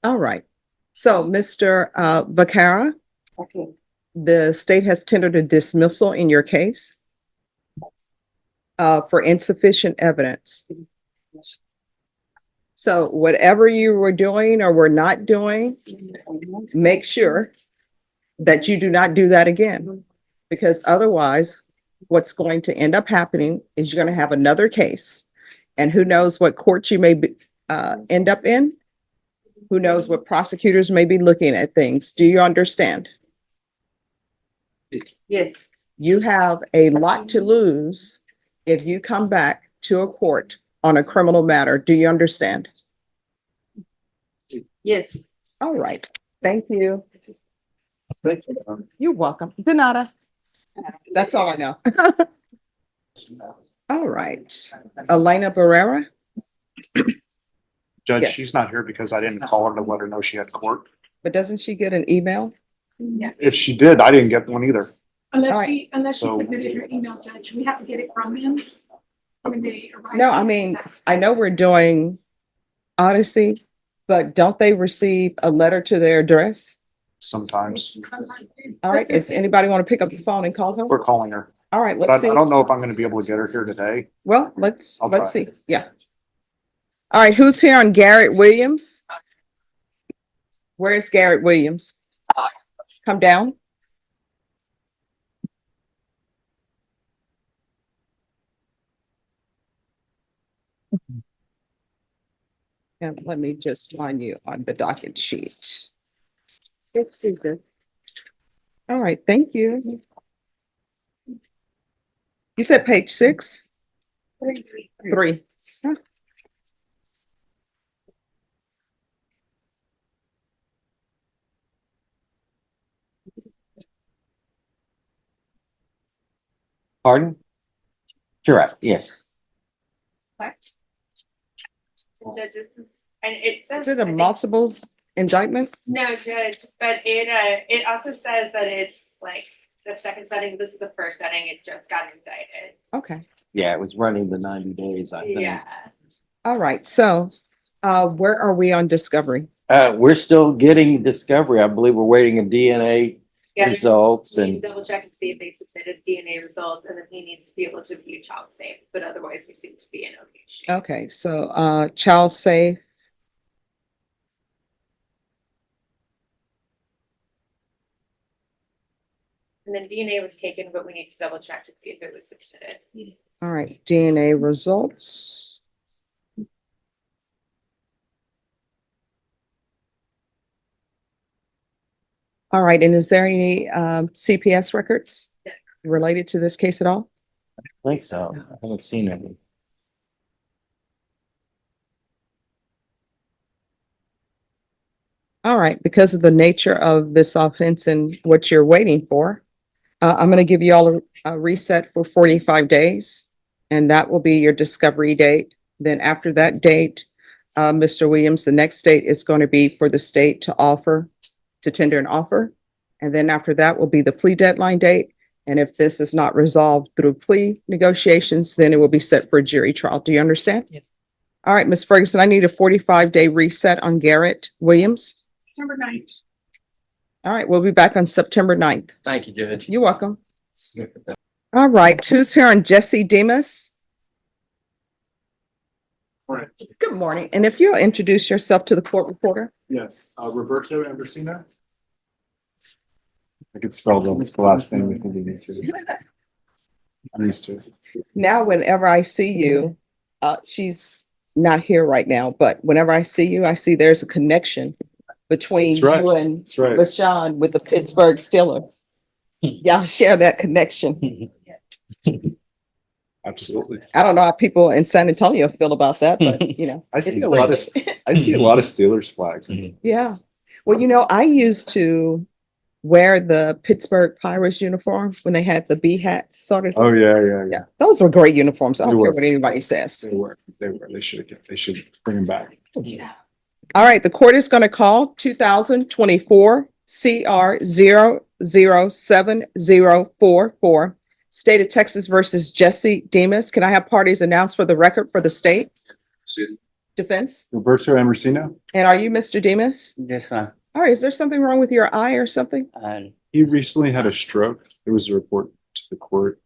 All right. So, Mr. Vacara, Okay. the state has tendered a dismissal in your case for insufficient evidence. So whatever you were doing or were not doing, make sure that you do not do that again. Because otherwise, what's going to end up happening is you're going to have another case. And who knows what court you may end up in? Who knows what prosecutors may be looking at things? Do you understand? Yes. You have a lot to lose if you come back to a court on a criminal matter. Do you understand? Yes. All right. Thank you. Thank you. You're welcome. De nada. That's all I know. All right. Elena Barrera. Judge, Yes. she's not here because I didn't call her to let her know she had court. But doesn't she get an email? Yeah, If she did, I didn't get one either. All unless right. she So- submitted her email, Judge, we have to get it from them. When they arrive. No, I mean, I know we're doing Odyssey, but don't they receive a letter to their address? Sometimes All right. Does anybody want to pick up the phone and call her? we're calling her, All right, but I let's see. don't know if I'm going to be able to get her here today. Well, let's I'll try. see. Yeah. All right, who's here on Garrett Williams? Where's Garrett Williams? Come down. And let me just find you on the docket sheet. All right, thank you. You said page 6? 3. Huh. Pardon? Correct, yes. Judge, and it says. Is it a multiple indictment? No, Judge, but it also says that it's like the second setting, this is the first setting, it just got indicted. Okay, Yeah, it was running the 90 days, I think. Yeah. all right, so where are we on discovery? We're still getting discovery. I believe we're waiting on DNA Yeah, results we need and to double check and see if they submitted DNA results, and then he needs to be able to view child safe, but otherwise we seem to be in okay shape. Okay, so child safe. And then DNA was taken, but we need to double check to see if it was submitted. All right, DNA results. All right, and is there any CPS records related to this case at all? I think so. I haven't seen any. All right, because of the nature of this offense and what you're waiting for, I'm going to give you all a reset for 45 days, and that will be your discovery date. Then after that date, Mr. Williams, the next date is going to be for the state to tender an offer. And then after that will be the plea deadline date. And if this is not resolved through plea negotiations, then it will be set for a jury trial. Do you understand? Yes. All right, Ms. Ferguson, I need a 45-day reset on Garrett Williams. September 9th. All right, we'll be back on September 9th. Thank you, Judge. You're welcome. All right, who's here on Jesse Demas? Morning. Good morning. And if you'll introduce yourself to the court reporter. Yes, Roberto Ambrosino. I could spell the last name if you need to. I'm used to it. Now, whenever I see you, she's not here right now, but whenever I see you, I see there's a connection between That's right. you and That's right. LaShawn with the Pittsburgh Steelers. Y'all share that connection. Absolutely. I don't know how people in San Antonio feel about that, but you know. I see it's a lot of great. I see a lot of Steelers flags. Yeah. Well, you know, I used to wear the Pittsburgh Pirates uniform when they had the B hats sort of. Oh yeah, yeah, yeah. Yeah, those were great uniforms. I They don't care were. what anybody says. They were. They should bring them back. Yeah. All right, the court is going to call 2024 CR 00704, State of Texas versus Jesse Demas. Can I have parties announced for the record for the state? Defense? Roberto Amorosino, And are you Mr. Demus? This one, All right, is there something wrong with your eye or something? and he recently had a stroke. There was a report to the court.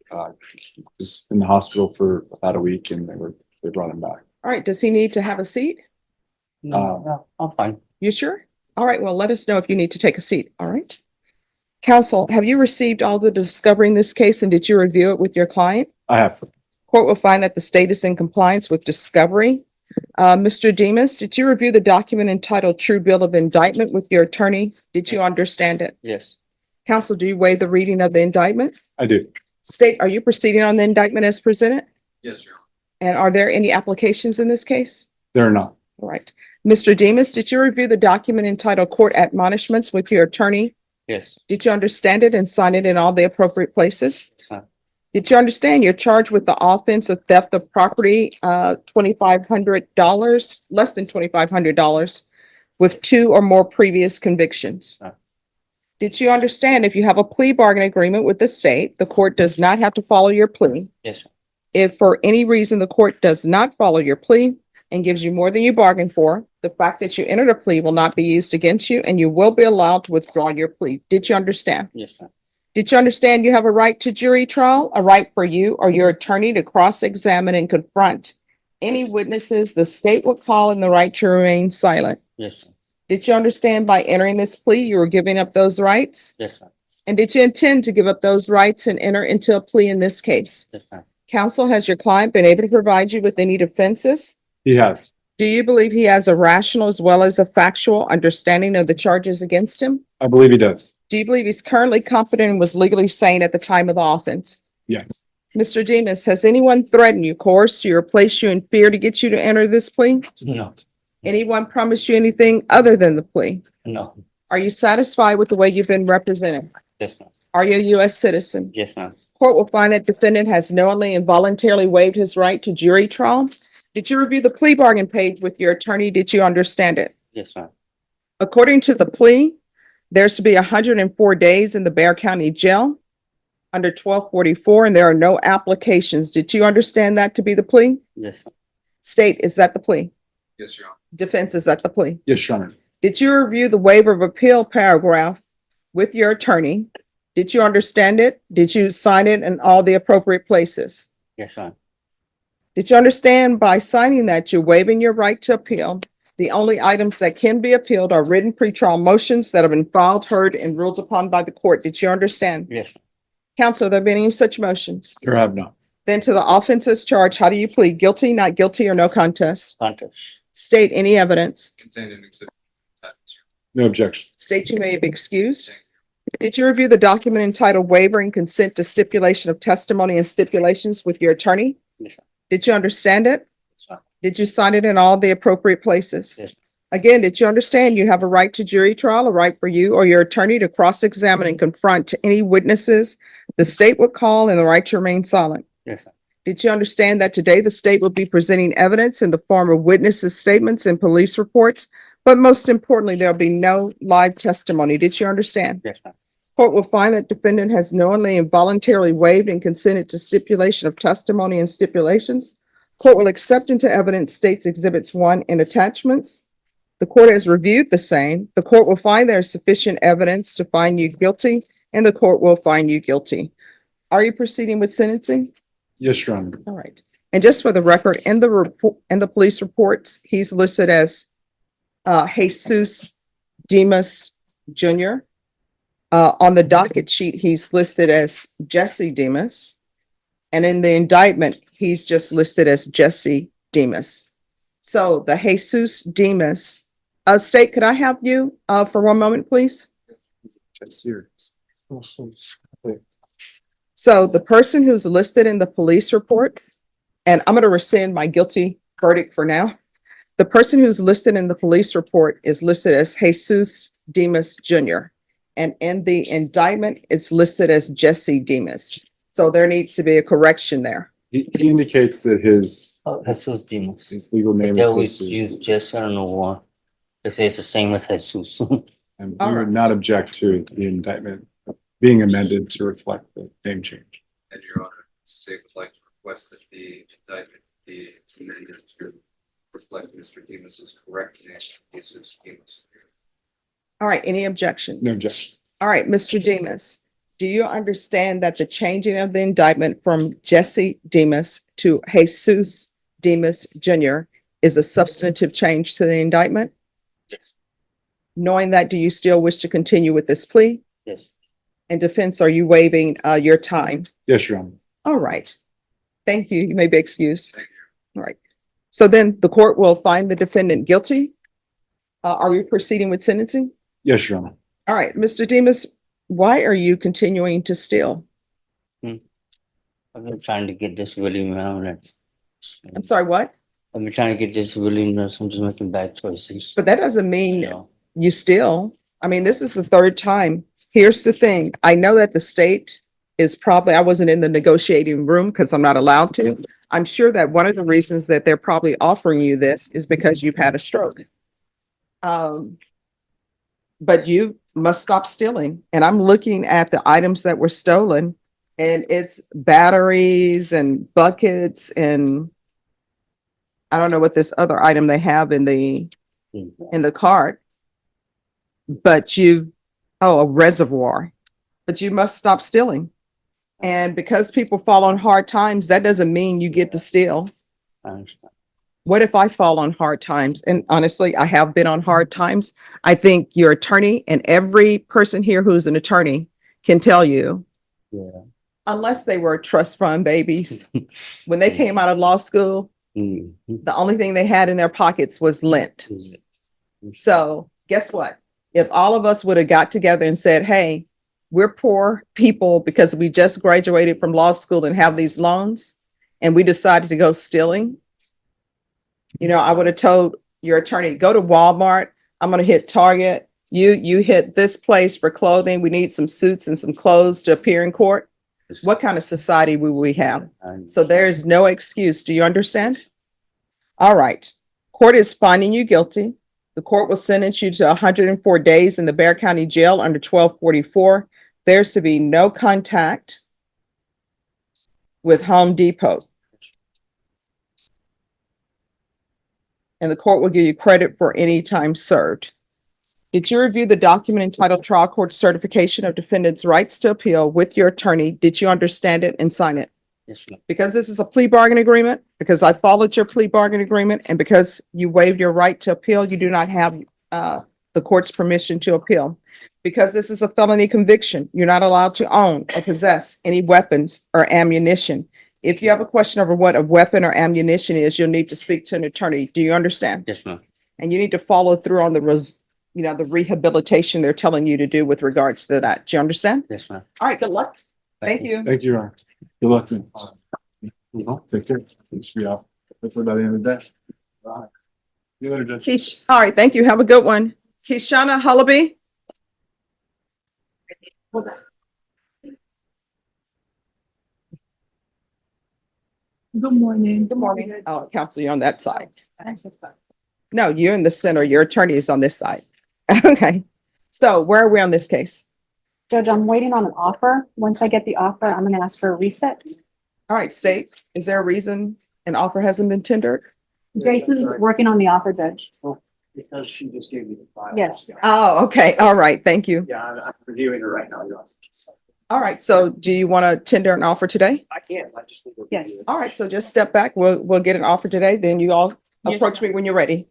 He was in the hospital for about a week and they brought him back. All right, does he need to have a seat? no, I'm fine. You sure? All right, well, let us know if you need to take a seat, all right? Counsel, have you received all the discovery in this case and did you review it with your client? I have. Court will find that the state is in compliance with discovery. Mr. Demus, did you review the document entitled True Bill of Indictment with your attorney? Did you understand it? Yes, Counsel, do you waive the reading of the indictment? I do. State, are you proceeding on the indictment as presented? Yes, Your Honor. And are there any applications in this case? There are not. All right. Mr. Demus, did you review the document entitled Court Admonishments with your attorney? yes, Did you understand it and sign it in all the appropriate places? it's fine. Did you understand you're charged with the offense of theft of property, $2,500, less than $2,500, with 2 or more previous convictions? No. Did you understand if you have a plea bargain agreement with the state, the court does not have to follow your plea? Yes, If for any reason the court does not follow your plea and gives you more than you bargained for, the fact that you entered a plea will not be used against you and you will be allowed to withdraw your plea. Did you understand? yes, ma'am. Did you understand you have a right to jury trial, a right for you or your attorney to cross-examine and confront any witnesses the state will call and the right to remain silent? Yes, ma'am. Did you understand by entering this plea, you were giving up those rights? Yes, ma'am. And did you intend to give up those rights and enter into a plea in this case? Yes, ma'am. Counsel, has your client been able to provide you with any defenses? He has. Do you believe he has a rational as well as a factual understanding of the charges against him? I believe he does. Do you believe he's currently competent and was legally sane at the time of the offense? Yes. Mr. Demus, has anyone threatened you, coerced you, or placed you in fear to get you to enter this plea? No, Anyone promised you anything other than the plea? no, Are you satisfied with the way you've been represented? yes, ma'am. Are you a U.S. citizen? Yes, ma'am. Court will find that defendant has knowingly and voluntarily waived his right to jury trial. Did you review the plea bargain page with your attorney? Did you understand it? Yes, ma'am. According to the plea, there's to be 104 days in the Bear County Jail under 1244, and there are no applications. Did you understand that to be the plea? Yes, ma'am. State, is that the plea? Yes, Your Honor. Defense, is that the plea? Yes, Your Honor. Did you review the waiver of appeal paragraph with your attorney? Did you understand it? Did you sign it in all the appropriate places? Yes, ma'am. Did you understand by signing that you're waiving your right to appeal? The only items that can be appealed are written pretrial motions that have been filed, heard, and ruled upon by the court. Did you understand? Yes, ma'am. Counsel, have there been any such motions? There have not. Then to the offenses charged, how do you plead? Guilty, not guilty, or no contest? Contest. State any evidence. Contained in exhibit attachments, Your No objection. State you may be excused. Did you review the document entitled Waiver and Consent to Stipulation of Testimony and Stipulations with your attorney? Yes, ma'am. Did you understand it? Yes, ma'am. Did you sign it in all the appropriate places? Yes. Again, did you understand you have a right to jury trial, a right for you or your attorney to cross-examine and confront any witnesses the state would call and the right to remain silent? Yes, ma'am. Did you understand that today the state will be presenting evidence in the form of witnesses' statements and police reports? But most importantly, there'll be no live testimony. Did you understand? Yes, ma'am. Court will find that defendant has knowingly and voluntarily waived and consented to stipulation of testimony and stipulations. Court will accept into evidence states exhibits 1 and attachments. The court has reviewed the same. The court will find there is sufficient evidence to find you guilty, and the court will find you guilty. Are you proceeding with sentencing? Yes, Your Honor. All right. And just for the record, in the report, in the police reports, he's listed as Jesus Demus Jr. On the docket sheet, he's listed as Jesse Demus. And in the indictment, he's just listed as Jesse Demus. So the Jesus Demus, State, could I have you for one moment, please? That's serious. So the person who's listed in the police reports, and I'm going to rescind my guilty verdict for now. The person who's listed in the police report is listed as Jesus Demus Jr. And in the indictment, it's listed as Jesse Demus. So there needs to be a correction there. He indicates that his Jesus Demus. legal name They is always listed. use just, I don't know why. They say it's the same as Jesus. And All we right. would not object to the indictment being amended to reflect the name change. And Your Honor, the state would like to request that the indictment be amended to reflect Mr. Demus's correct name, Jesus Demus. All right, any objections? No objection. All right, Mr. Demus, do you understand that the changing of the indictment from Jesse Demus to Jesus Demus Jr. is a substantive change to the indictment? Yes. Knowing that, do you still wish to continue with this plea? Yes. And defense, are you waiving your time? Yes, Your Honor. All right. Thank you. You may be excused. Thank All right. So then the court will find the defendant guilty. Are we proceeding with sentencing? Yes, Your Honor. All right, Mr. Demus, why are you continuing to steal? I've been trying to get this William around. I'm sorry, what? I've been trying to get this William, I'm just making bad choices. But that doesn't mean You know, you steal. I mean, this is the third time. Here's the thing. I know that the state is probably, I wasn't in the negotiating room because I'm not allowed to. I'm sure that one of the reasons that they're probably offering you this is because you've had a stroke. But you must stop stealing. And I'm looking at the items that were stolen, and it's batteries and buckets and I don't know what this other item they have in the cart. But a reservoir. But you must stop stealing. And because people fall on hard times, that doesn't mean you get to steal. I understand. What if I fall on hard times? And honestly, I have been on hard times. I think your attorney and every person here who's an attorney can tell you, Yeah. unless they were trust fund babies, when they came out of law school, Mhm. the only thing they had in their pockets was lint. So guess what? If all of us would have got together and said, hey, we're poor people because we just graduated from law school and have these loans, and we decided to go stealing, I would have told your attorney, go to Walmart. I'm going to hit Target. You hit this place for clothing. We need some suits and some clothes to appear in court. What kind of society will we have? So there's no excuse. Do you understand? All right. Court is finding you guilty. The court will sentence you to 104 days in the Bexar County Jail under 1244. There's to be no contact with Home Depot. And the court will give you credit for any time served. Did you review the document entitled Trial Court Certification of Defendant's Rights to Appeal with your attorney? Did you understand it and sign it? Yes, ma'am. Because this is a plea bargain agreement, because I followed your plea bargain agreement, and because you waived your right to appeal, you do not have the court's permission to appeal. Because this is a felony conviction, you're not allowed to own or possess any weapons or ammunition. If you have a question over what a weapon or ammunition is, you'll need to speak to an attorney. Do you understand? Yes, ma'am. And you need to follow through on the rehabilitation they're telling you to do with regards to that. Do you understand? Yes, ma'am. All right, good luck. Thank you. Thank you, Your Honor. Good luck. Man. Take care. Thanks for y'all. Hopefully by the end of the day. All right. See you later, Judge. All right, thank you. Have a good one. Keshana Hullaby. Good morning. Good morning. Oh, counsel, you're on that side. No, you're in the center. Your attorney is on this side. Okay. So where are we on this case? Judge, I'm waiting on an offer. Once I get the offer, I'm gonna ask for a reset. All right, state, is there a reason an offer hasn't been tendered? Jason's working on the offer, Judge. Because she just gave me the file. Yes. Oh, okay. All right. Thank you. Yeah, I'm reviewing her right now. Your Honor. All right. So do you want to tender an offer today? I can, I just need to. Yes. review it. All right. So just step back. We'll get an offer today. Then you all approach me when you're ready.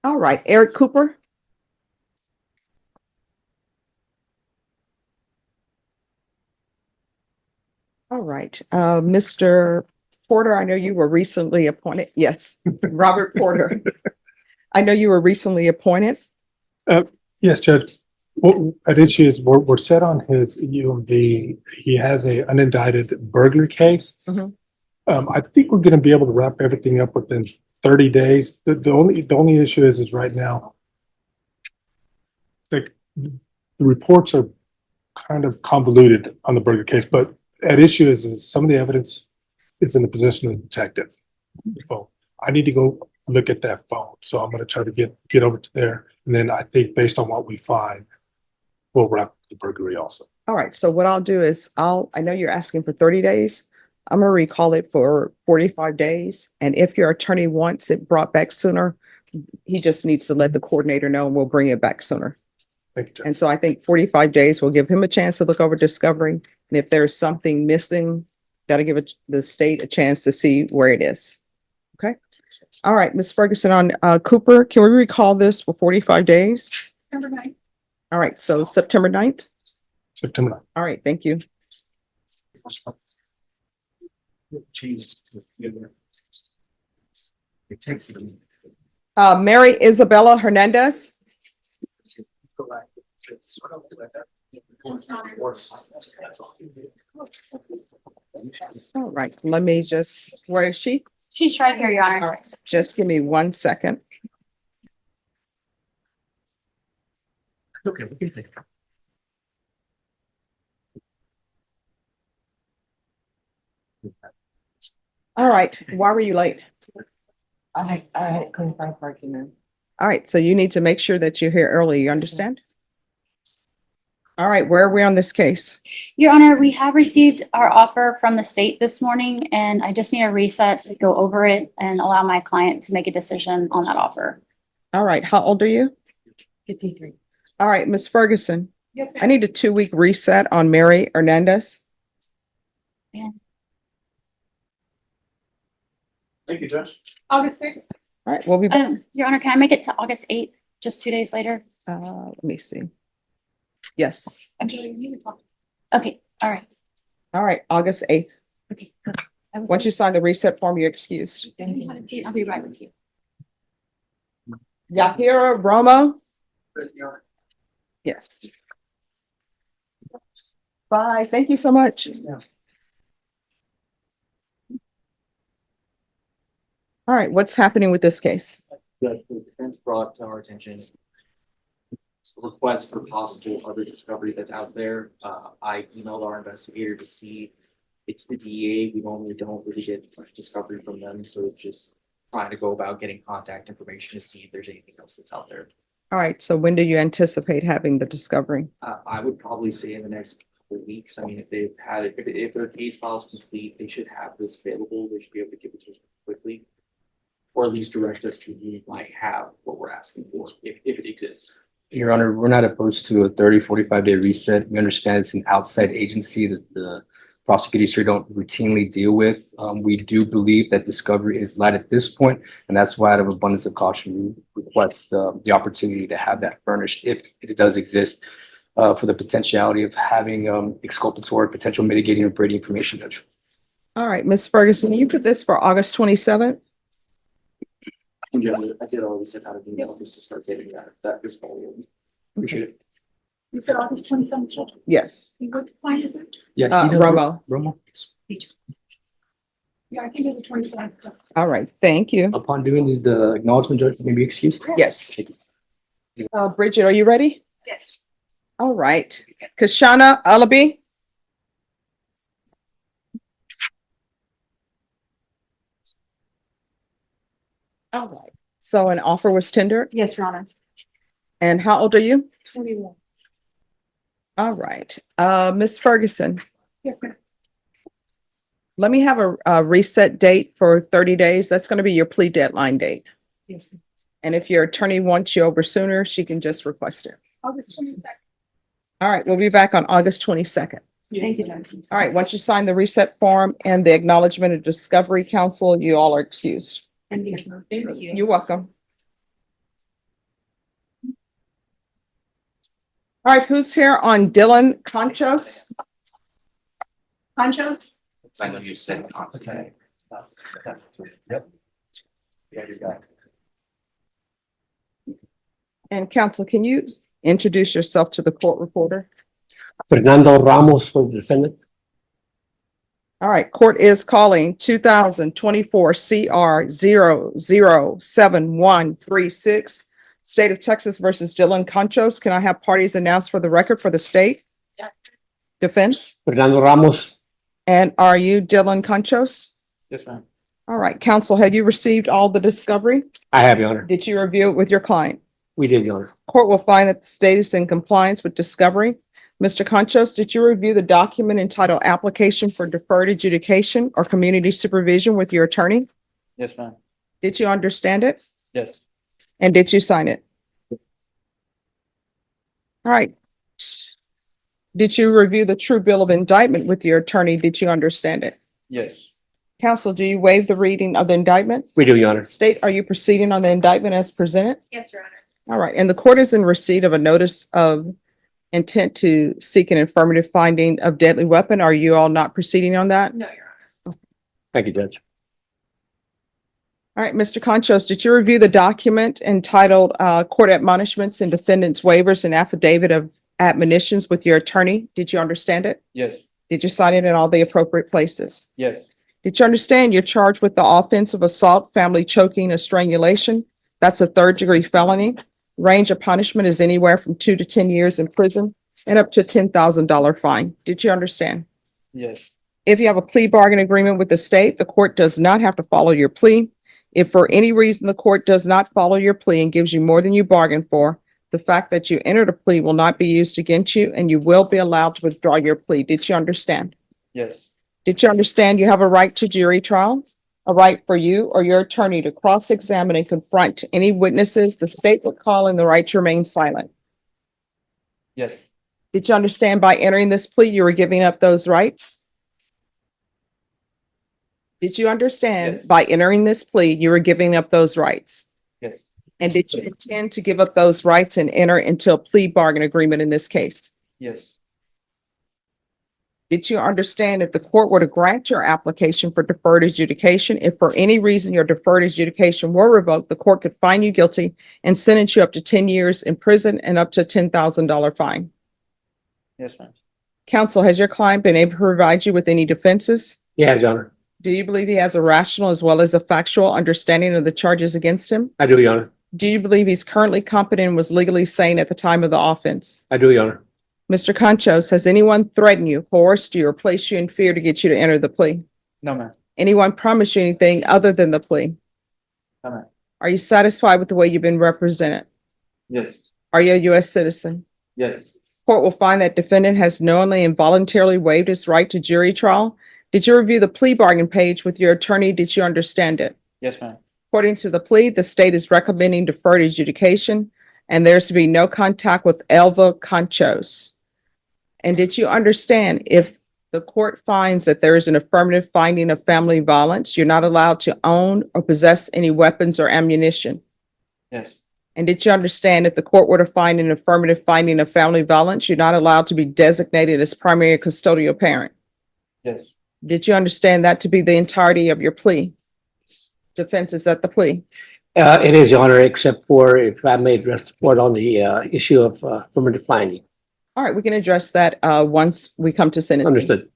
All right. Eric Cooper. All right. Mr. Porter, I know you were recently appointed. Yes, Robert Porter. I know you were recently appointed. Yes, Judge. What at issue is we're set on his UMV. He has a unindicted burglary case. Mhm. I think we're gonna be able to wrap everything up within 30 days. The only issue is right now, the reports are kind of convoluted on the burglary case, but at issue is some of the evidence is in the possession of the detective. So I need to go look at that phone. So I'm gonna try to get over to there. And then I think based on what we find, we'll wrap the burglary also. All right, so what I'll do is I know you're asking for 30 days. I'm gonna recall it for 45 days. And if your attorney wants it brought back sooner, he just needs to let the coordinator know and we'll bring it back sooner. Thank you, Judge. And so I think 45 days will give him a chance to look over discovery. And if there's something missing, that'll give the state a chance to see where it is. Okay? All right, Ms. Ferguson, on Cooper, can we recall this for 45 days? Number 9. All right, so September 9th. September 9th. All right, thank you. Changed. It takes. Mary Isabella Hernandez. All right, let me just, where is she? She's right here, Your Honor. All right, just give me 1 second. Okay, we can take it. All right, why were you late? I couldn't find parking now. All right, so you need to make sure that you're here early, you understand? All right, where are we on this case? Your Honor, we have received our offer from the state this morning, and I just need a reset to go over it and allow my client to make a decision on that offer. All right, how old are you? 53. All right, Ms. Ferguson, Yes, I need a 2-week reset on Mary Hernandez. Thank you, Judge. August 6th. All right, we'll be back. Your Honor, can I make it to August 8th, just 2 days later? Let me see. Yes, Okay, all right. all right, August 8th. Okay, good. Once you sign the reset form, you're excused. I'll be right with you. Yahira Romo? Yes. Bye, thank you so much. All right, what's happening with this case? The defense brought to our attention a request for possible other discovery that's out there. I emailed our investigator to see. It's the DEA. We normally don't really get much discovery from them, so it's just trying to go about getting contact information to see if there's anything else that's out there. All right, so when do you anticipate having the discovery? I would probably say in the next couple of weeks. I mean, if they've had it, if their case file is complete, they should have this available. They should be able to give it to us quickly. Or at least direct us to who might have what we're asking for, if it exists. Your Honor, we're not opposed to a 30, 45-day reset. We understand it's an outside agency that the prosecutors here don't routinely deal with. We do believe that discovery is light at this point, and that's why out of abundance of caution, we request the opportunity to have that furnished if it does exist for the potentiality of having exculpatory, potential mitigating or Brady information. Judge. All right, Ms. Ferguson, you put this for August 27th? Yeah, I did already send out an email just to start getting that this volume. Appreciate it. You said August 27th. Yes. What client is it? Yeah, Romo. Romo. Yeah, I can do the 27th. All right, thank you. Upon doing the acknowledgement, Judge, may be excused. Yes. Bridget, are you ready? Yes. All right. Kashana Alabi? All right. So an offer was tendered, Yes, Your Honor. and how old are you? 21. All right. Ms. Ferguson, Yes, ma'am. let me have a reset date for 30 days. That's going to be your plea deadline date. Yes. And if your attorney wants you over sooner, she can just request it. August 22nd. All right, we'll be back on August 22nd. Thank you, Judge. All right, once you sign the reset form and the acknowledgement of discovery council, you all are excused. Thank you. Thank you. You're welcome. All right, who's here on Dylan Conchos? Ponchos? I know you said. Okay. Yep. Yeah, you got it. And counsel, can you introduce yourself to the court reporter? Fernando Ramos for the defendant. All right, court is calling 2024 CR 007136, State of Texas versus Dylan Conchos. Can I have parties announced for the record for the state? Defense? Fernando Ramos. And are you Dylan Conchos? Yes, ma'am. All right, counsel, have you received all the discovery? I have, Your Honor. Did you review it with your client? We did, Your Honor. Court will find that the state is in compliance with discovery. Mr. Conchos, did you review the document entitled Application for Deferred Adjudication or Community Supervision with your attorney? Yes, ma'am. Did you understand it? Yes. And did you sign it? All right. Did you review the true bill of indictment with your attorney? Did you understand it? Yes. Counsel, do you waive the reading of the indictment? We do, Your Honor. State, are you proceeding on the indictment as presented? Yes, Your Honor. All right, and the court is in receipt of a notice of intent to seek an affirmative finding of deadly weapon. Are you all not proceeding on that? No, Your Honor. Thank you, Judge. All right, Mr. Conchos, did you review the document entitled Court Admonishments and Defendants Waivers and Affidavit of Admonitions with your attorney? Did you understand it? Yes. Did you sign it in all the appropriate places? Yes. Did you understand you're charged with the offense of assault, family choking, or strangulation? That's a third-degree felony. Range of punishment is anywhere from 2 to 10 years in prison and up to $10,000 fine. Did you understand? Yes. If you have a plea bargain agreement with the state, the court does not have to follow your plea. If for any reason the court does not follow your plea and gives you more than you bargained for, the fact that you entered a plea will not be used against you and you will be allowed to withdraw your plea. Did you understand? Yes. Did you understand you have a right to jury trial? A right for you or your attorney to cross-examine and confront any witnesses the state would call and the right to remain silent? Yes. Did you understand by entering this plea, you were giving up those rights? Did you understand Yes. by entering this plea, you were giving up those rights? Yes. And did you intend to give up those rights and enter into a plea bargain agreement in this case? Yes. Did you understand if the court were to grant your application for deferred adjudication, if for any reason your deferred adjudication were revoked, the court could find you guilty and sentence you up to 10 years in prison and up to a $10,000 fine? Yes, ma'am. Counsel, has your client been able to provide you with any defenses? Yes, Your Honor. Do you believe he has a rational as well as a factual understanding of the charges against him? I do, Your Honor. Do you believe he's currently competent and was legally sane at the time of the offense? I do, Your Honor. Mr. Conchos, has anyone threatened you, coerced you, or placed you in fear to get you to enter the plea? No, ma'am. Anyone promised you anything other than the plea? No, ma'am. Are you satisfied with the way you've been represented? Yes. Are you a U.S. citizen? Yes. Court will find that defendant has knowingly and voluntarily waived his right to jury trial. Did you review the plea bargain page with your attorney? Did you understand it? Yes, ma'am. According to the plea, the state is recommending deferred adjudication, and there's to be no contact with Elva Conchos. And did you understand if the court finds that there is an affirmative finding of family violence, you're not allowed to own or possess any weapons or ammunition? Yes. And did you understand if the court were to find an affirmative finding of family violence, you're not allowed to be designated as primary custodial parent? Yes. Did you understand that to be the entirety of your plea? Defenses at the plea? It is, Your Honor, except for if I may address the court on the issue of affirmative finding. All right, we can address that once we come to sentencing. Understood.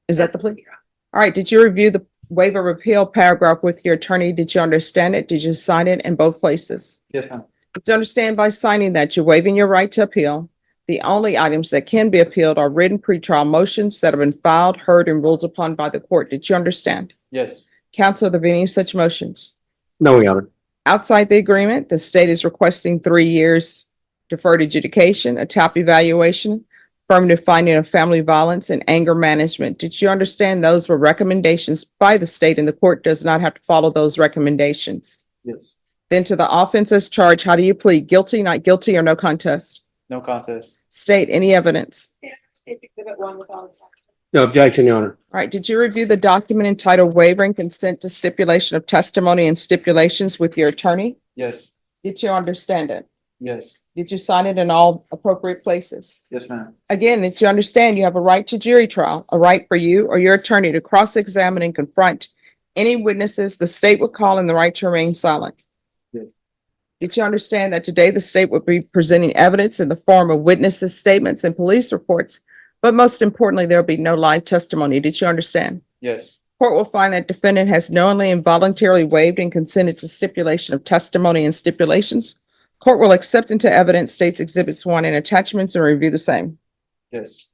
Is that the plea? All right, did you review the waiver of appeal paragraph with your attorney? Did you understand it? Did you sign it in both places? Yes, ma'am. Did you understand by signing that you're waiving your right to appeal? The only items that can be appealed are written pretrial motions that have been filed, heard, and ruled upon by the court. Did you understand? Yes. Counsel, are there any such motions? No, Your Honor. Outside the agreement, the state is requesting 3 years deferred adjudication, a TAP evaluation, affirmative finding of family violence, and anger management. Did you understand those were recommendations by the state and the court does not have to follow those recommendations? Yes. Then to the offenses charge, how do you plead? Guilty, not guilty, or no contest? No contest. State, any evidence? State's Exhibit 1 with all the facts. No objection, Your Honor. All right, did you review the document entitled Waiver and Consent to Stipulation of Testimony and Stipulations with your attorney? Yes. Did you understand it? Yes. Did you sign it in all appropriate places? Yes, ma'am. Again, did you understand you have a right to jury trial, a right for you or your attorney to cross-examine and confront any witnesses the state would call and the right to remain silent? Yes. Did you understand that today the state would be presenting evidence in the form of witnesses' statements and police reports, but most importantly, there'll be no live testimony? Did you understand? Yes. Court will find that defendant has knowingly and voluntarily waived and consented to stipulation of testimony and stipulations. Court will accept into evidence states exhibits 1 and attachments and review the same. Yes.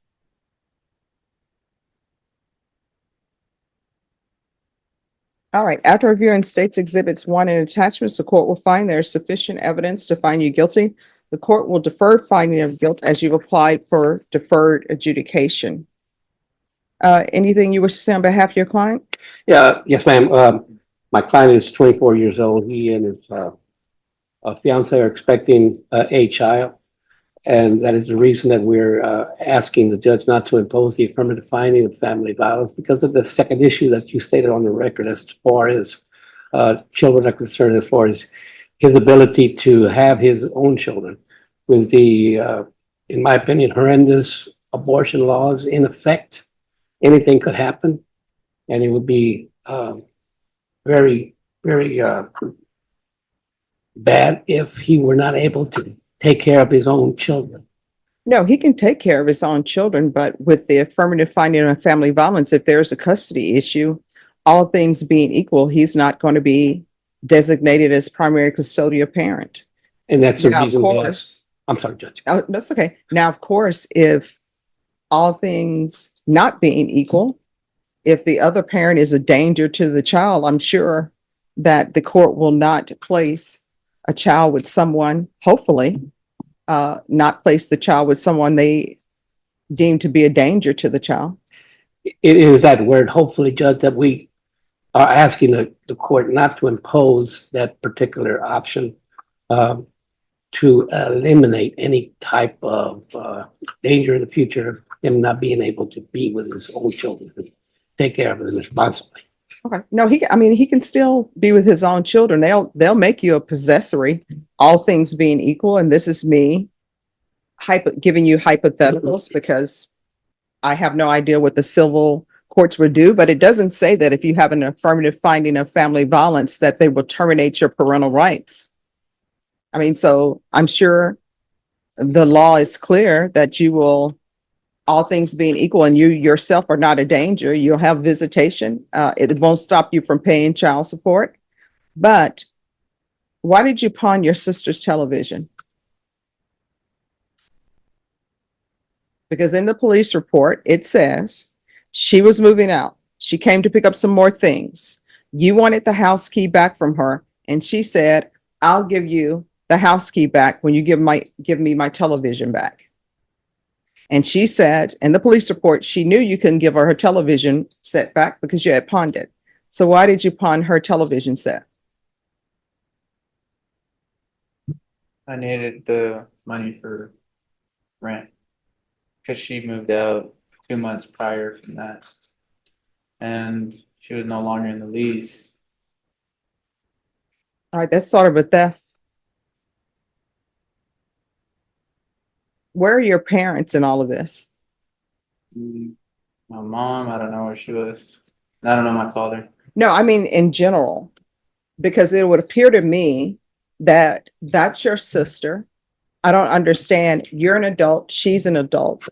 All right, after reviewing state's exhibits 1 and attachments, the court will find there is sufficient evidence to find you guilty. The court will defer finding of guilt as you've applied for deferred adjudication. Anything you wish to say on behalf of your client? Yeah, yes, ma'am. My client is 24 years old. He and his fiance are expecting a child. And that is the reason that we're asking the judge not to impose the affirmative finding of family violence because of the second issue that you stated on the record as far as children are concerned, as far as his ability to have his own children with the, in my opinion, horrendous abortion laws in effect. Anything could happen, and it would be very, very bad if he were not able to take care of his own children. No, he can take care of his own children, but with the affirmative finding of family violence, if there's a custody issue, all things being equal, he's not going to be designated as primary custodial parent. And that's the Now, of reason. course, I'm sorry, Judge. oh, that's okay. Now, of course, if all things not being equal, if the other parent is a danger to the child, I'm sure that the court will not place a child with someone, hopefully, not place the child with someone they deem to be a danger to the child. It is that word, hopefully, Judge, that we are asking the court not to impose that particular option to eliminate any type of danger in the future of him not being able to be with his own children and take care of them responsibly. Okay. No, he can still be with his own children. They'll make you a possessory, all things being equal. And this is me giving you hypotheticals because I have no idea what the civil courts would do, but it doesn't say that if you have an affirmative finding of family violence, that they will terminate your parental rights. I mean, so I'm sure the law is clear that you will, all things being equal, and you yourself are not a danger, you'll have visitation. It won't stop you from paying child support. But why did you pawn your sister's television? Because in the police report, it says she was moving out. She came to pick up some more things. You wanted the house key back from her, and she said, I'll give you the house key back when you give me my television back. And she said in the police report, she knew you couldn't give her television set back because you had pawned it. So why did you pawn her television set? I needed the money for rent because she moved out 2 months prior from that. And she was no longer in the lease. All right, that's sort of a theft. Where are your parents in all of this? My mom, I don't know where she was. I don't know my father. No, I mean in general, because it would appear to me that that's your sister. I don't understand. You're an adult, she's an adult,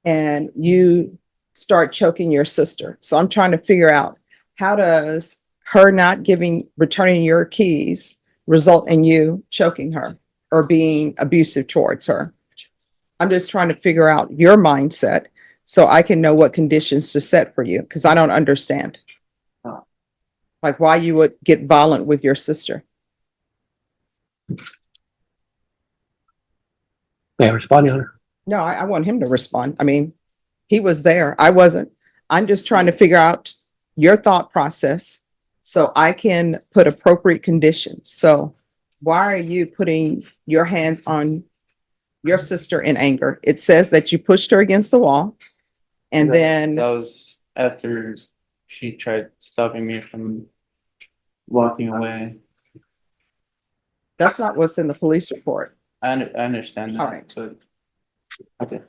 and you start choking your sister. So I'm trying to figure out, how does her not returning your keys result in you choking her or being abusive towards her? I'm just trying to figure out your mindset so I can know what conditions to set for you, because I don't understand. Like why you would get violent with your sister. May I respond, Your Honor? No, I want him to respond. I mean, he was there. I wasn't. I'm just trying to figure out your thought process so I can put appropriate conditions. So why are you putting your hands on your sister in anger? It says that you pushed her against the wall, and then That was after she tried stopping me from walking away. that's not what's in the police report. I understand that. All right. But okay.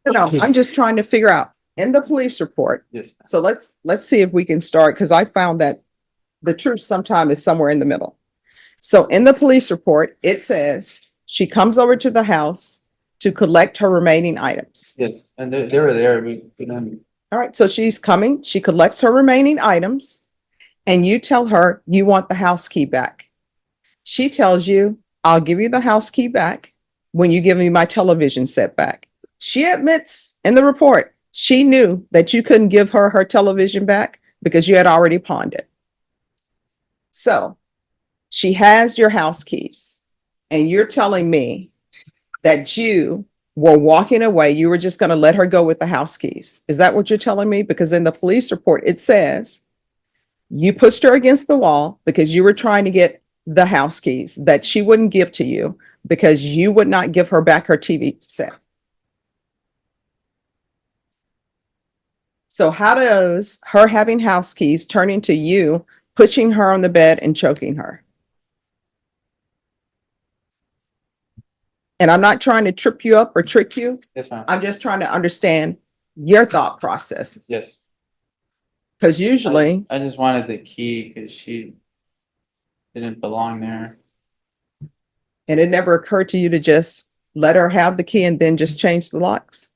No, I'm just trying to figure out in the police report. Yes. So let's see if we can start, because I found that the truth sometimes is somewhere in the middle. So in the police report, it says she comes over to the house to collect her remaining items. Yes, and they were there. We couldn't. All right, so she's coming, she collects her remaining items, and you tell her you want the house key back. She tells you, I'll give you the house key back when you give me my television set back. She admits in the report, she knew that you couldn't give her television back because you had already pawned it. So she has your house keys and you're telling me that you were walking away. You were just going to let her go with the house keys. Is that what you're telling me? Because in the police report, it says you pushed her against the wall because you were trying to get the house keys that she wouldn't give to you because you would not give her back her TV set. So how does her having house keys turn into you pushing her on the bed and choking her? And I'm not trying to trip you up or trick you. Yes, ma'am. I'm just trying to understand your thought processes. Yes. Because usually, I just wanted the key because she didn't belong there. and it never occurred to you to just let her have the key and then just change the locks.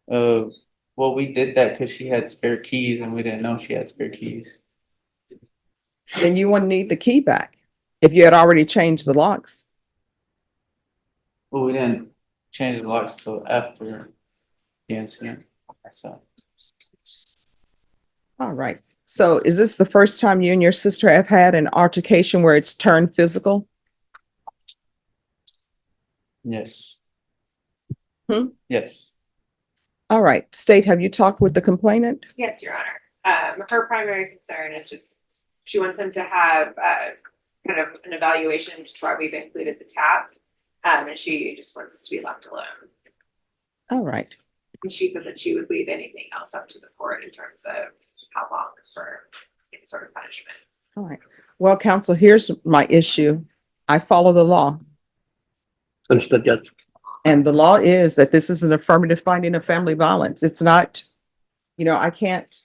Well, we did that because she had spare keys and we didn't know she had spare keys. Then you wouldn't need the key back if you had already changed the locks. Well, we didn't change the locks till after the incident. So All right. So is this the first time you and your sister have had an altercation where it's turned physical? yes. Yes. All right. State, have you talked with the complainant? Yes, Your Honor. Her primary concern is just, she wants him to have, kind of an evaluation, which is why we've included the tap. And she just wants to be left alone. All right. And she said that she would leave anything else up to the court in terms of how long for any sort of punishment. All right. Well, counsel, here's my issue. I follow the law. Understood, Judge. And the law is that this is an affirmative finding of family violence. It's not, I can't,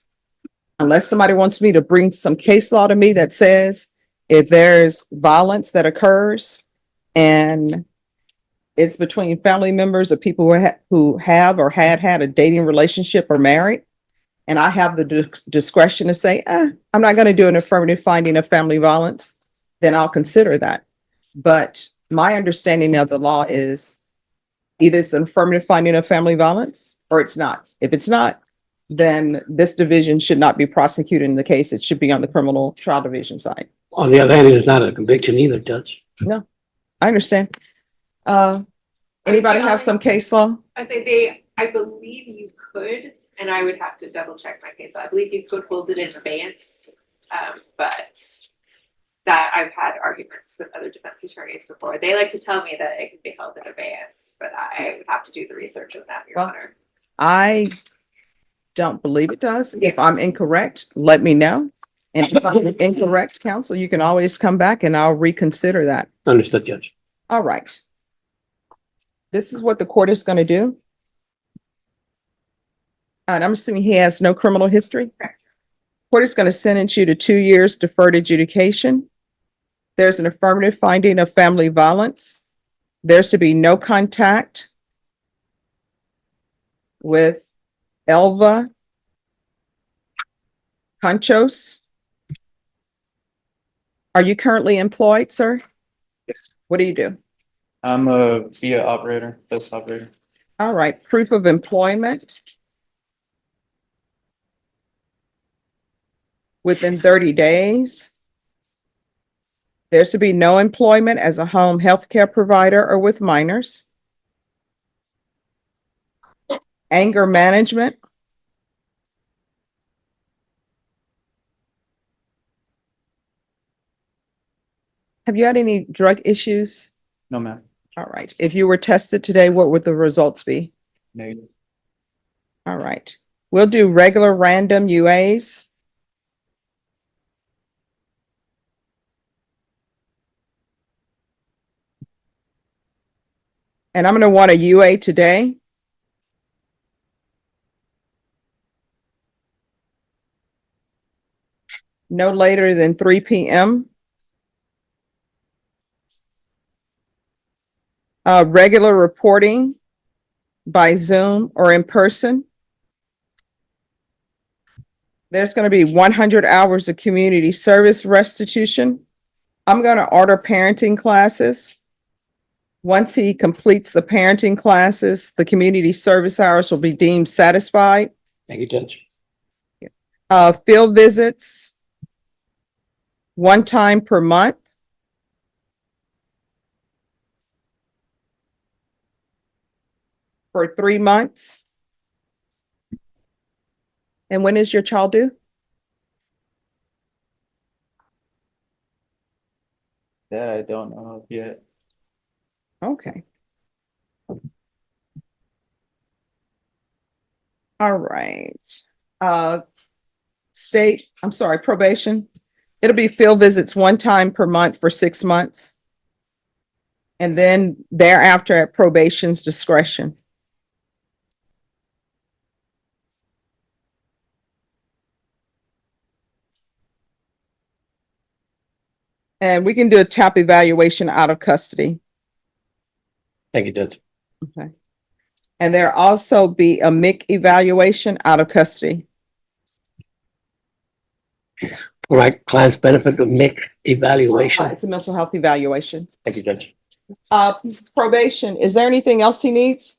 unless somebody wants me to bring some case law to me that says if there's violence that occurs and it's between family members of people who have or had a dating relationship or married, and I have the discretion to say, I'm not going to do an affirmative finding of family violence, then I'll consider that. But my understanding of the law is either it's an affirmative finding of family violence or it's not. If it's not, then this division should not be prosecuting the case. It should be on the criminal trial division side. On the other hand, it is not a conviction either, Judge. No, I understand. Anybody have some case law? I believe you could, and I would have to double check my case. I believe you could hold it in advance, but that I've had arguments with other defense attorneys before. They like to tell me that it can be held in advance, but I would have to do the research on that, Your Honor. I don't believe it does. If I'm incorrect, let me know. And if I'm incorrect, counsel, you can always come back and I'll reconsider that. Understood, Judge. All right. This is what the court is going to do. And I'm assuming he has no criminal history. Correct. Court is going to sentence you to 2 years deferred adjudication. There's an affirmative finding of family violence. There's to be no contact with Elva Conchos. Are you currently employed, sir? Yes. What do you do? I'm a via operator, bus operator. All right, proof of employment. Within 30 days. There's to be no employment as a home healthcare provider or with minors. Anger management. Have you had any drug issues? No, ma'am. All right. If you were tested today, what would the results be? Negative. All right. We'll do regular random UAs. And I'm going to want a UA today. No later than 3 p.m. Regular reporting by Zoom or in person. There's going to be 100 hours of community service restitution. I'm going to order parenting classes. Once he completes the parenting classes, the community service hours will be deemed satisfied. Thank you, Judge. Field visits. one time per month. For 3 months. And when is your child due? That I don't know of yet. Okay. All right. Probation. It'll be field visits one time per month for 6 months. And then thereafter at probation's discretion. And we can do a TAP evaluation out of custody. Thank you, Judge. Okay. And there also be a MIC evaluation out of custody. For my client's benefit, the MIC evaluation. It's a mental health evaluation. Thank you, Judge. Probation, is there anything else he needs?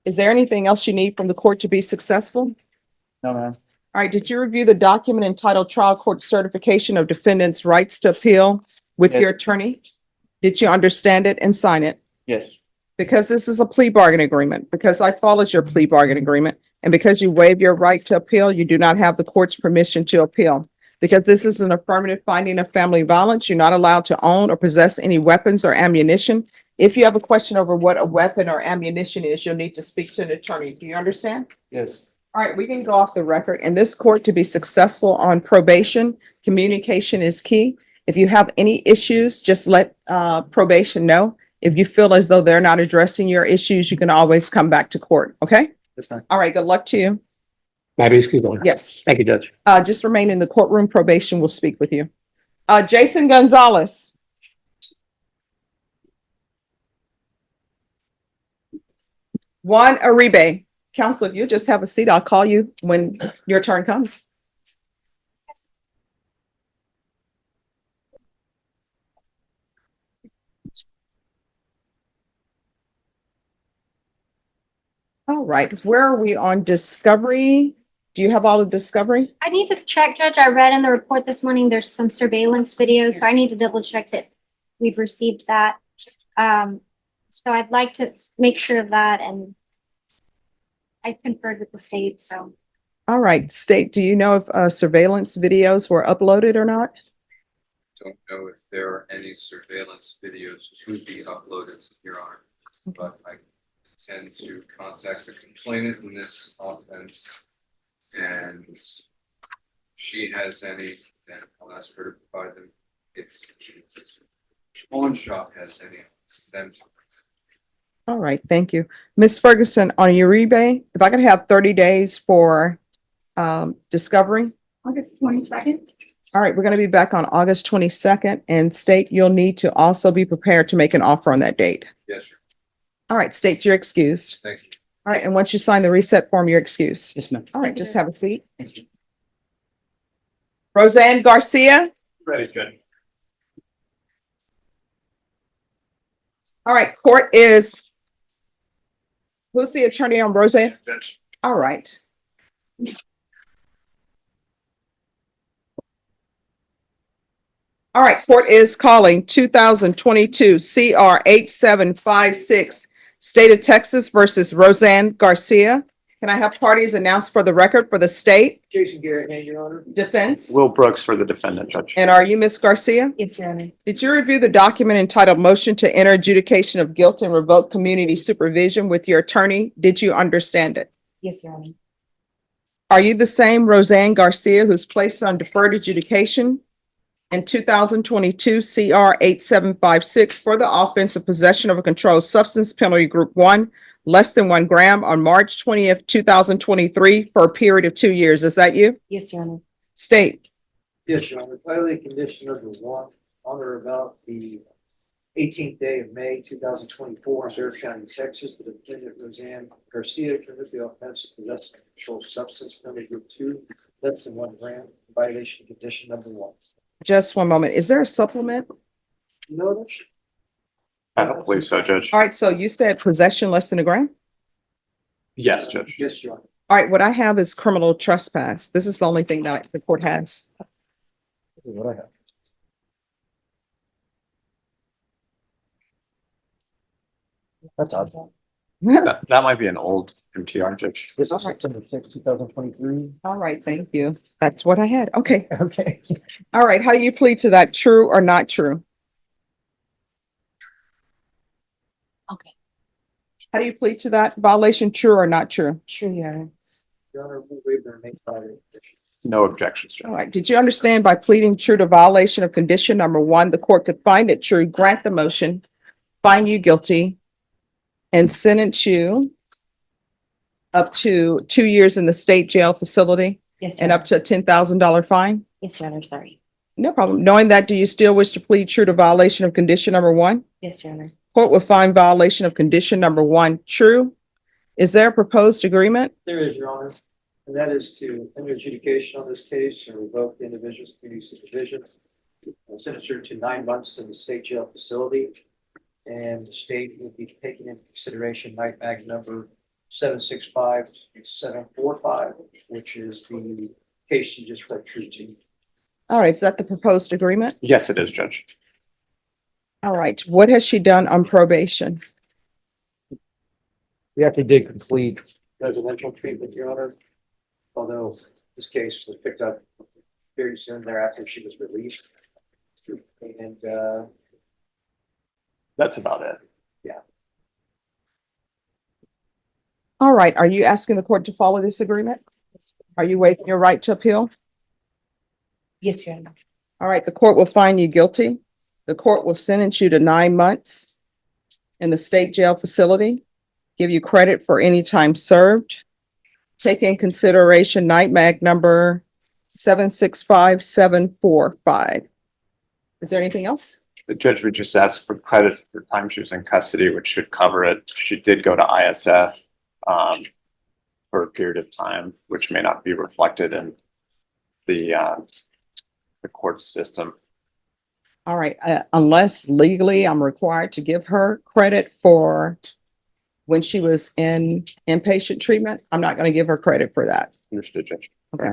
Is there anything else you need from the court to be successful? No, ma'am. All right, did you review the document entitled Trial Court Certification of Defendants' Rights to Appeal with Yes. your attorney? Did you understand it and sign it? Yes. Because this is a plea bargain agreement, because I followed your plea bargain agreement, and because you waive your right to appeal, you do not have the court's permission to appeal. Because this is an affirmative finding of family violence, you're not allowed to own or possess any weapons or ammunition. If you have a question over what a weapon or ammunition is, you'll need to speak to an attorney. Do you understand? Yes. All right, we can go off the record. In this court, to be successful on probation, communication is key. If you have any issues, just let probation know. If you feel as though they're not addressing your issues, you can always come back to court, okay? That's fine. All right, good luck to you. May I be excused? Yes, Thank you, Judge. just remain in the courtroom. Probation will speak with you. Jason Gonzalez. Juan Aribe. Counsel, if you just have a seat, I'll call you when your turn comes. All right, where are we on discovery? Do you have all of discovery? I need to check, Judge. I read in the report this morning, there's some surveillance videos, so I need to double check that we've received that. So I'd like to make sure of that, and I conferred with the state, so. All right, state, do you know if surveillance videos were uploaded or not? Don't know if there are any surveillance videos to be uploaded, Your Honor, but I tend to contact the complainant in this offense. And if she has any, then I'll ask her to provide them. If pawn shop has any, it's them. All right, thank you. Ms. Ferguson, on Uribe, if I could have 30 days for discovery. August 22nd. All right, we're going to be back on August 22nd, and state, you'll need to also be prepared to make an offer on that date. Yes, sir. All right, state, you're excused. Thank you. All right, and once you sign the reset form, you're excused. Yes, ma'am. All right, just have a seat. Roseanne Garcia. Ready, Judge. All right, court is. Who's the attorney on Roseanne? Judge. All right. All right, court is calling 2022 CR 8756, State of Texas versus Roseanne Garcia. Can I have parties announced for the record for the state? Jason Garrett, Your Honor. Defense? Will Brooks for the defendant, Judge. And are you Miss Garcia? Yes, Your Honor. Did you review the document entitled Motion to Enter Adjudication of Guilt and Revoke Community Supervision with your attorney? Did you understand it? Yes, Your Honor. Are you the same Roseanne Garcia who's placed on deferred adjudication in 2022 CR 8756 for the offense of possession of a controlled substance, penalty group 1, less than 1 gram, on March 20th, 2023 for a period of 2 years? Is that you? Yes, Your Honor. State. Yes, Your Honor. Violating condition number 1, on or about the 18th day of May, 2024, in Harris County, Texas, the defendant Roseanne Garcia committed the offense of possessing a controlled substance, penalty group 2, less than 1 gram, violation of condition number 1. Just one moment. Is there a supplement? No, I don't believe so, Judge. All right, so you said possession less than 1 gram? Yes, Judge. yes, Your Honor. All right, what I have is criminal trespass. This is the only thing that the court has. What I have. That's odd. That might be an old MTR, Judge. This is September 6th, 2023. All right, thank you. That's what I had. Okay. Okay. All right, how do you plead to that? True or not true? Okay, How do you plead to that violation? True or not true? true, Your Honor. Your Honor, we waive the remaining violation. No objections, Judge. All right, did you understand by pleading true to violation of condition number one, the court could find it true, grant the motion, find you guilty, and sentence you up to 2 years in the state jail facility Yes, Your and Honor. up to a $10,000 fine? Yes, Your Honor, sorry. No problem. Knowing that, do you still wish to plead true to violation of condition number one? Yes, Your Honor. Court will find violation of condition number one true. Is there a proposed agreement? There is, Your Honor, and that is to enter adjudication on this case and revoke the individual's community supervision. Sentence her to 9 months in the state jail facility. And the state will be taking into consideration night mag number 765-745, which is the case you just read true to. All right, is that the proposed agreement? Yes, it is, Judge. All right, what has she done on probation? We actually did complete. Residential treatment, Your Honor, although this case was picked up very soon thereafter she was released. And That's about it. All right, are you asking the court to follow this agreement? Are you waiving your right to appeal? Yes, Your Honor. All right, the court will find you guilty. The court will sentence you to 9 months in the state jail facility, give you credit for any time served. Take in consideration night mag number 765-745. Is there anything else? The judge would just ask for credit for time she was in custody, which should cover it. She did go to ISF for a period of time, which may not be reflected in the court system. All right, unless legally I'm required to give her credit for when she was in inpatient treatment, I'm not going to give her credit for that. Understood, Judge. Okay.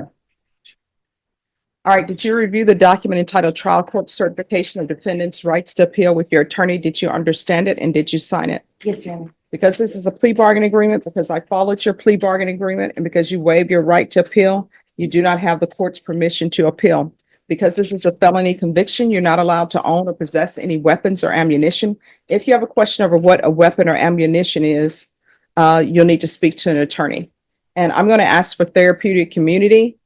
All right, did you review the document entitled Trial Court Certification of Defendants' Rights to Appeal with your attorney? Did you understand it and did you sign it? Yes, Your Honor. Because this is a plea bargain agreement, because I followed your plea bargain agreement, and because you waived your right to appeal, you do not have the court's permission to appeal. Because this is a felony conviction, you're not allowed to own or possess any weapons or ammunition. If you have a question over what a weapon or ammunition is, you'll need to speak to an attorney. And I'm going to ask for therapeutic community.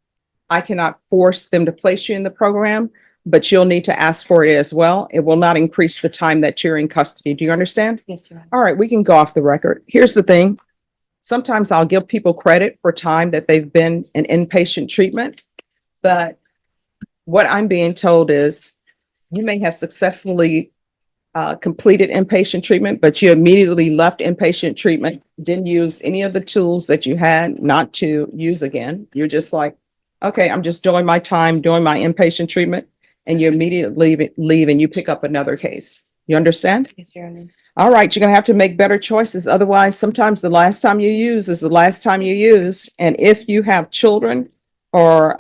I cannot force them to place you in the program, but you'll need to ask for it as well. It will not increase the time that you're in custody. Do you understand? Yes, Your Honor. All right, we can go off the record. Here's the thing. Sometimes I'll give people credit for time that they've been in inpatient treatment, but what I'm being told is you may have successfully completed inpatient treatment, but you immediately left inpatient treatment, didn't use any of the tools that you had not to use again. You're just like, okay, I'm just doing my time, doing my inpatient treatment, and you immediately leave and you pick up another case. You understand? Yes, Your Honor. All right, you're going to have to make better choices. Otherwise, sometimes the last time you use is the last time you use. And if you have children or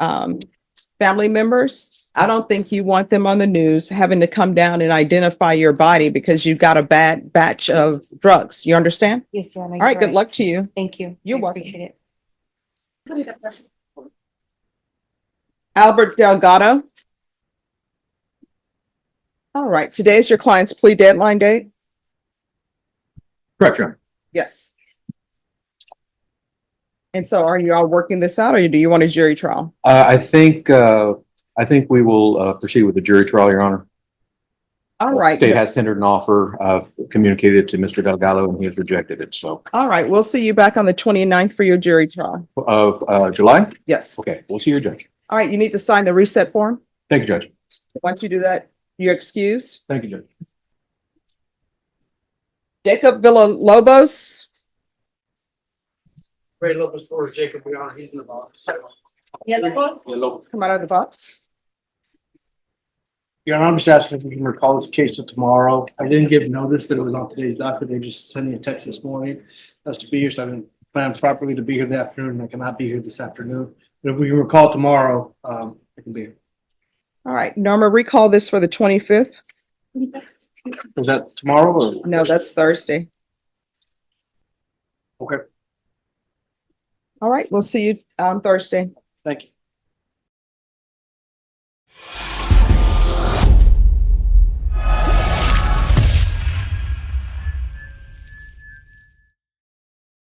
family members, I don't think you want them on the news having to come down and identify your body because you've got a bad batch of drugs. You understand? Yes, Your Honor. All right, you're good luck to you. Thank you. You're I welcome. appreciate it. Albert Delgado. All right, today is your client's plea deadline date? Correct, Your Honor. Yes. And so are you all working this out or do you want a jury trial? I think we will proceed with the jury trial, Your Honor. All right. State has tendered an offer. I've communicated it to Mr. Delgado and he has rejected it. So All right, we'll see you back on the 29th for your jury trial. of July? Yes. Okay, we'll see your judge. All right, you need to sign the reset form. Thank you, Judge. Once you do that, you're excused. Thank you, Judge. Jacob Villalobos. Ray Lopez for Jacob, Your Honor, he's in the box. Come out of the box. Your Honor, I'm just asking if we can recall this case till tomorrow. I didn't give notice that it was on today's docket. They just sent me a text this morning. That's to be here, so I didn't plan properly to be here the afternoon. I cannot be here this afternoon. But if we can recall tomorrow, I can be here. All right, Norma, recall this for the 25th. Was that tomorrow or? No, that's Thursday. Okay, All right, we'll see you on Thursday. thank you.